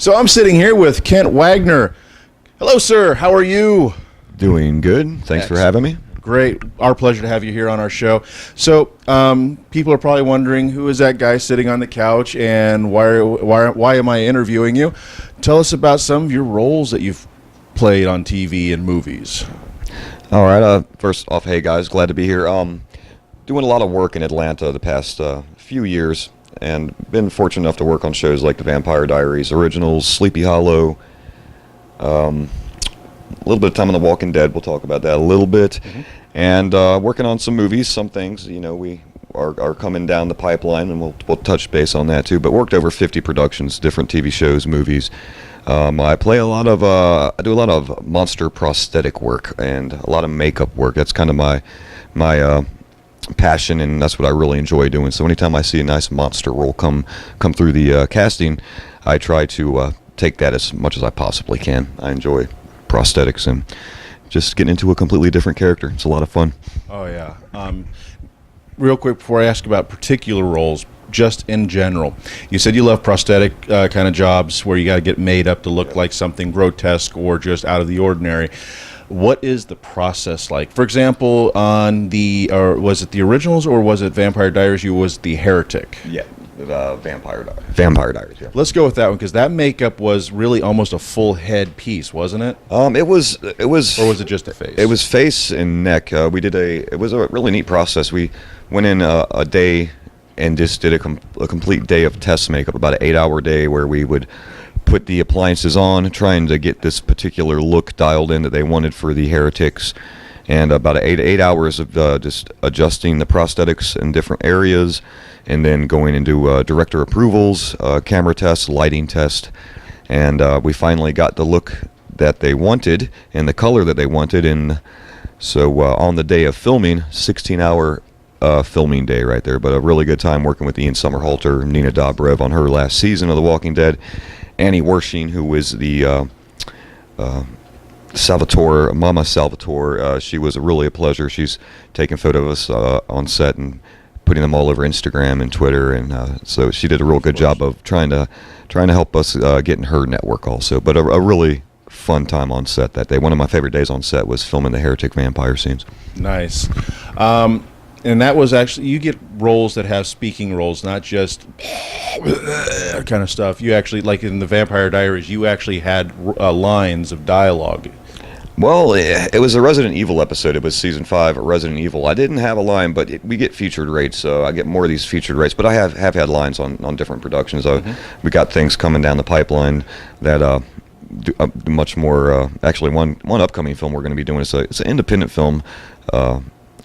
So I'm sitting here with Kent Wagner. Hello, sir. How are you? Doing good. Thanks for having me. Great. Our pleasure to have you here on our show. So people are probably wondering, who is that guy sitting on the couch and why am I interviewing you? Tell us about some of your roles that you've played on TV and movies. All right. First off, hey guys, glad to be here. Doing a lot of work in Atlanta the past few years, and been fortunate enough to work on shows like The Vampire Diaries, Originals, Sleepy Hollow. A little bit of time on The Walking Dead. We'll talk about that a little bit. And working on some movies, some things, we are coming down the pipeline, and we'll touch base on that too. But worked over 50 productions, different TV shows, movies. I do a lot of monster prosthetic work and a lot of makeup work. That's kind of my passion, and that's what I really enjoy doing. So anytime I see a nice monster role come through the casting, I try to take that as much as I possibly can. I enjoy prosthetics and just getting into a completely different character. It's a lot of fun. Oh yeah. Real quick before I ask about particular roles, just in general, you said you love prosthetic kind of jobs where you got to get made up to look like something grotesque or just out of the ordinary. What is the process like? For example, on was it the Originals or was it Vampire Diaries? You was the Heretic. Yeah. Vampire Diaries. Yeah. Let's go with that one, because that makeup was really almost a full head piece, wasn't it? It was. Or was it just a face? It was face and neck. It was a really neat process. We went in a day and just did a complete day of test makeup, about an 8-hour day where we would put the appliances on, trying to get this particular look dialed in that they wanted for the Heretics, and about 8 hours of just adjusting the prosthetics in different areas, and then going into director approvals, camera tests, lighting test, and we finally got the look that they wanted and the color that they wanted. And so on the day of filming, 16-hour filming day right there, but a really good time working with Ian Somerhalder, Nina Dobrev on her last season of The Walking Dead, Annie Wershing, who was the Salvatore, Mama Salvatore. She was really a pleasure. She's taking photos of us on set and putting them all over Instagram and Twitter, and so she did a real good job of trying to help us get in her network also. But a really fun time on set that day. One of my favorite days on set was filming the Heretic vampire scenes. Nice. And that was actually, you get roles that have speaking roles, not just kind of stuff. You actually, like in the Vampire Diaries, you actually had lines of dialogue. Well, it was a Resident Evil episode. It was season 5 of Resident Evil. I didn't have a line, but we get featured rates, so I get more of these featured rates. But I have had lines on different productions. We got things coming down the pipeline that do much more. Actually, one upcoming film we're going to be doing is it's an independent film.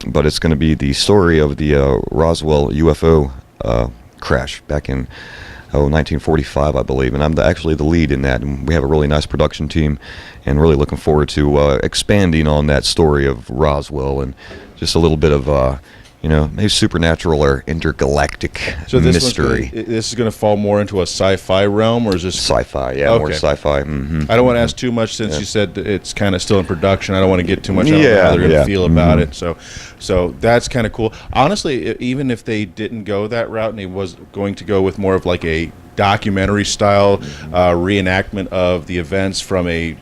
But it's going to be the story of the Roswell UFO crash back in 1945, I believe, and I'm actually the lead in that. And we have a really nice production team, and really looking forward to expanding on that story of Roswell and just a little bit of maybe supernatural or intergalactic mystery. This is going to fall more into a sci-fi realm, or is this sci-fi? Yeah, okay. More sci-fi. Mm-hmm. I don't want to ask too much since you said that it's kind of still in production. I don't want to get too much on how they're going to feel about it. So that's kind of cool. Honestly, even if they didn't go that route and they was going to go with more of like a documentary style reenactment of the events from a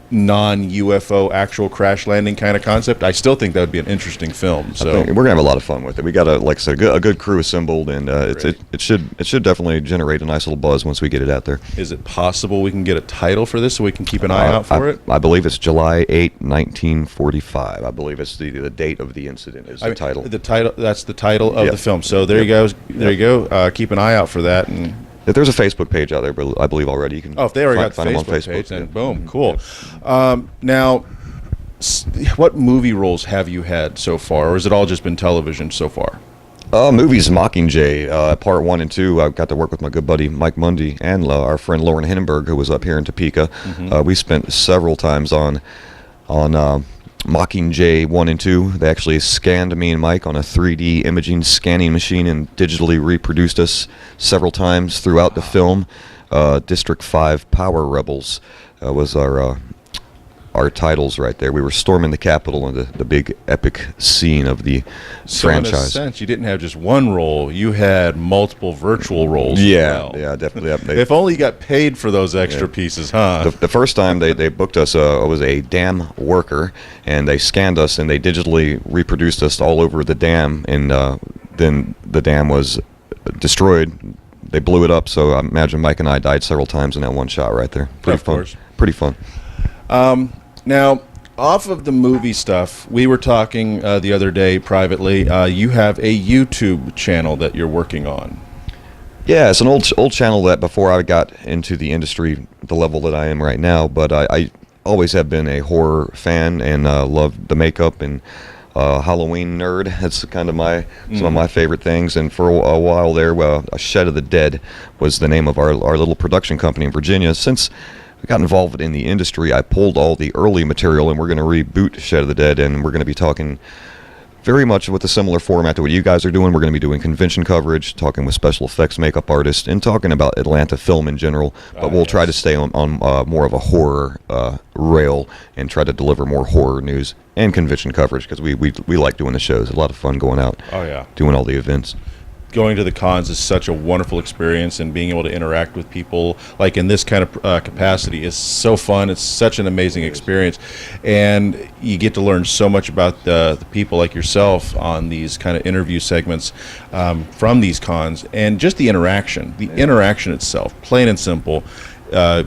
non-UFO actual crash landing kind of concept, I still think that would be an interesting film. So I think we're gonna have a lot of fun with it. We got like I said, a good crew assembled, and it should definitely generate a nice little buzz once we get it out there. Is it possible we can get a title for this so we can keep an eye out for it? I believe it's July 8, 1945. I believe it's the date of the incident is the title. The title, that's the title of the film. So there you go. There you go. Keep an eye out for that. And if there's a Facebook page out there, but I believe already, you can. Oh, if they already got the Facebook page, then boom, cool. Now, what movie roles have you had so far, or has it all just been television so far? Movies, Mockingjay, part 1 and 2. I got to work with my good buddy Mike Mundy and our friend Lauren Hindenburg, who was up here in Topeka. We spent several times on Mockingjay 1 and 2. They actually scanned me and Mike on a 3D imaging scanning machine and digitally reproduced us several times throughout the film. District 5 Power Rebels was our our titles right there. We were storming the Capitol in the big epic scene of the franchise. In a sense, you didn't have just one role; you had multiple virtual roles. Yeah, as well. yeah, definitely. If only you got paid for those extra pieces, huh? The first time they booked us was a dam worker, and they scanned us and they digitally reproduced us all over the dam, and then the dam was destroyed. They blew it up, so I imagine Mike and I died several times in that one shot right there. Pretty fun. Course. Pretty fun. Now, off of the movie stuff, we were talking the other day privately. You have a YouTube channel that you're working on. Yeah, it's an old channel that before I got into the industry, the level that I am right now, but I always have been a horror fan and love the makeup and Halloween nerd. That's kind of some of my favorite things. And for a while there, A Shed of the Dead was the name of our little production company in Virginia. Since we got involved in the industry, I pulled all the early material, and we're going to reboot Shed of the Dead, and we're going to be talking very much with a similar format to what you guys are doing. We're going to be doing convention coverage, talking with special effects makeup artists, and talking about Atlanta film in general. But we'll try to stay on more of a horror rail and try to deliver more horror news and convention coverage, because we like doing the shows. A lot of fun going out. Oh, yeah. Doing all the events. Going to the cons is such a wonderful experience, and being able to interact with people like in this kind of capacity is so fun. It's such an amazing experience, and you get to learn so much about the people like yourself on these kind of interview segments from these cons, and just the interaction itself, plain and simple.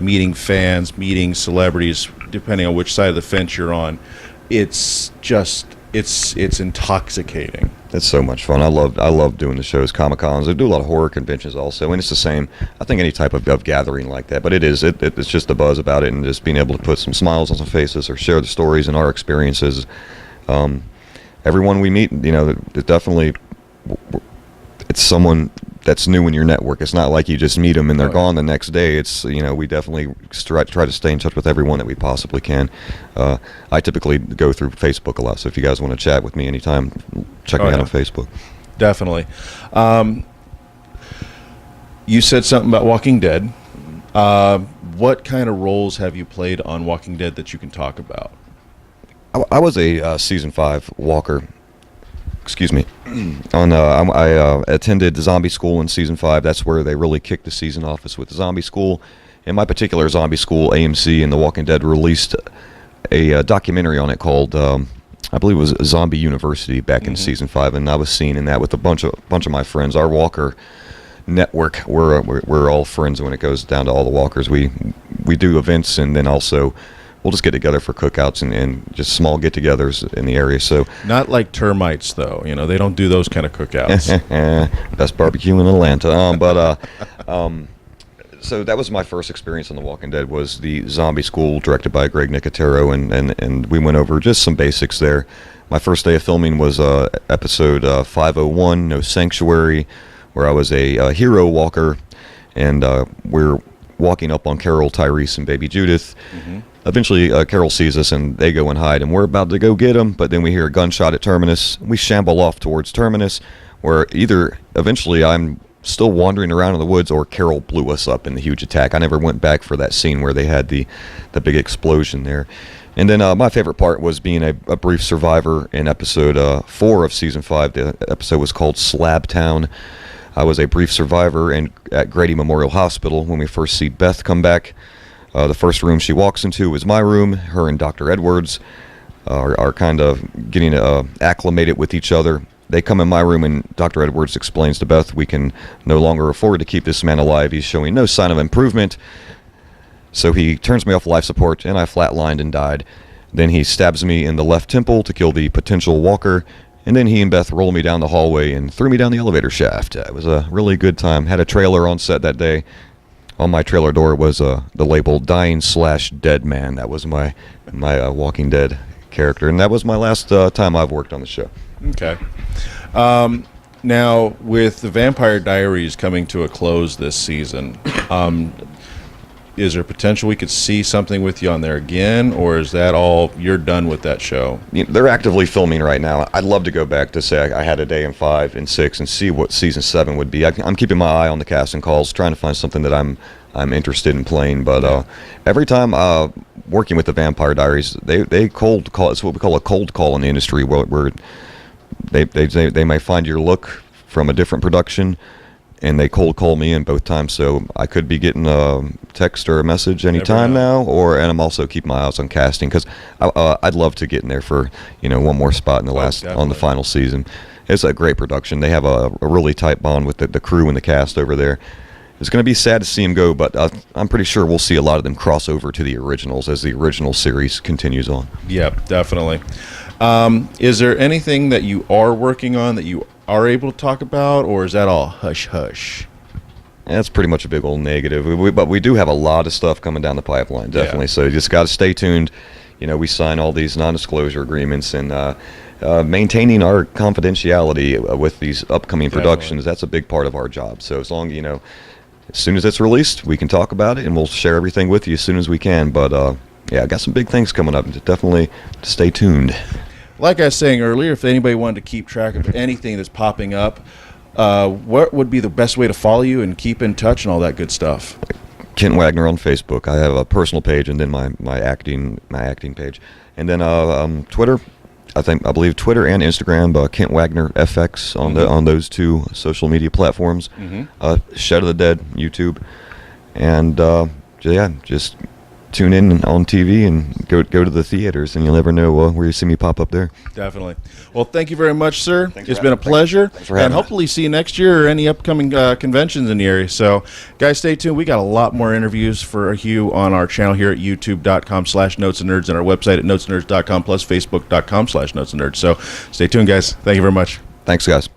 Meeting fans, meeting celebrities, depending on which side of the fence you're on. It's just it's intoxicating. It's so much fun. I love doing the shows, Comic-Cons. I do a lot of horror conventions also, and it's the same. I think any type of gathering like that, but it's just the buzz about it, and just being able to put some smiles on some faces or share the stories and our experiences. Everyone we meet, it definitely, it's someone that's new in your network. It's not like you just meet them and they're gone the next day. It's, we definitely try to stay in touch with everyone that we possibly can. I typically go through Facebook a lot, so if you guys want to chat with me anytime, check me out on Facebook. Definitely. You said something about Walking Dead. What kind of roles have you played on Walking Dead that you can talk about? I was a season 5 walker. Excuse me. I attended zombie school in season 5. That's where they really kicked the season off, is with zombie school. In my particular zombie school, AMC and The Walking Dead released a documentary on it called, I believe it was Zombie University back in season 5, and I was seen in that with a bunch of my friends. Our walker network, we're all friends when it goes down to all the walkers. We do events, and then also we'll just get together for cookouts and just small get-togethers in the area. So not like termites, though. They don't do those kind of cookouts. Best barbecue in Atlanta. So that was my first experience on The Walking Dead, was the zombie school directed by Greg Nicotero, and we went over just some basics there. My first day of filming was episode 501, No Sanctuary, where I was a hero walker, and we're walking up on Carol, Tyrese, and baby Judith. Eventually, Carol sees us, and they go and hide, and we're about to go get them, but then we hear a gunshot at Terminus. We shamble off towards Terminus, where either eventually I'm still wandering around in the woods, or Carol blew us up in the huge attack. I never went back for that scene where they had the big explosion there. And then my favorite part was being a brief survivor in episode 4 of season 5. The episode was called Slab Town. I was a brief survivor at Grady Memorial Hospital when we first see Beth come back. The first room she walks into is my room. Her and Dr. Edwards are kind of getting acclimated with each other. They come in my room, and Dr. Edwards explains to Beth, we can no longer afford to keep this man alive. He's showing no sign of improvement. So he turns me off life support, and I flatlined and died. Then he stabs me in the left temple to kill the potential walker, and then he and Beth rolled me down the hallway and threw me down the elevator shaft. It was a really good time. Had a trailer on set that day. On my trailer door was the label Dying/Dead Man. That was my Walking Dead character, and that was my last time I've worked on the show. Okay. Now, with the Vampire Diaries coming to a close this season, is there potential we could see something with you on there again, or is that all, you're done with that show? They're actively filming right now. I'd love to go back to say I had a day in 5 and 6 and see what season 7 would be. I'm keeping my eye on the casting calls, trying to find something that I'm I'm interested in playing. But every time working with the Vampire Diaries, they cold call. It's what we call a cold call in the industry, where they may find your look from a different production, and they cold call me in both times. So I could be getting a text or a message anytime now, and I'm also keeping my eyes on casting, because I'd love to get in there for one more spot in the on the final season. It's a great production. They have a really tight bond with the crew and the cast over there. It's going to be sad to see them go, but I'm pretty sure we'll see a lot of them cross over to the originals as the original series continues on. Yep, definitely. Is there anything that you are working on that you are able to talk about, or is that all hush-hush? That's pretty much a big old negative. But we do have a lot of stuff coming down the pipeline, definitely. So you just got to stay tuned. We sign all these non-disclosure agreements, and maintaining our confidentiality with these upcoming productions, that's a big part of our job. So as long, as soon as it's released, we can talk about it, and we'll share everything with you as soon as we can. But I got some big things coming up. Definitely stay tuned. Like I was saying earlier, if anybody wanted to keep track of anything that's popping up, what would be the best way to follow you and keep in touch and all that good stuff? Kent Wagner on Facebook. I have a personal page, and then my acting page, and then Twitter. I believe Twitter and Instagram, Kent Wagner FX on those two social media platforms. Shed of the Dead YouTube, and just tune in on TV and go to the theaters, and you'll never know where you see me pop up there. Definitely. Well, thank you very much, sir. It's been a pleasure. Thanks for having and hopefully see you next year or any upcoming conventions in the area. So, guys, stay tuned. We got a lot more interviews for you on our channel here at youtube.com/notesandnerds and our website at notesandnerds.com plus facebook.com/notesandnerds. So, stay tuned, guys. Thank you very much. Thanks, guys.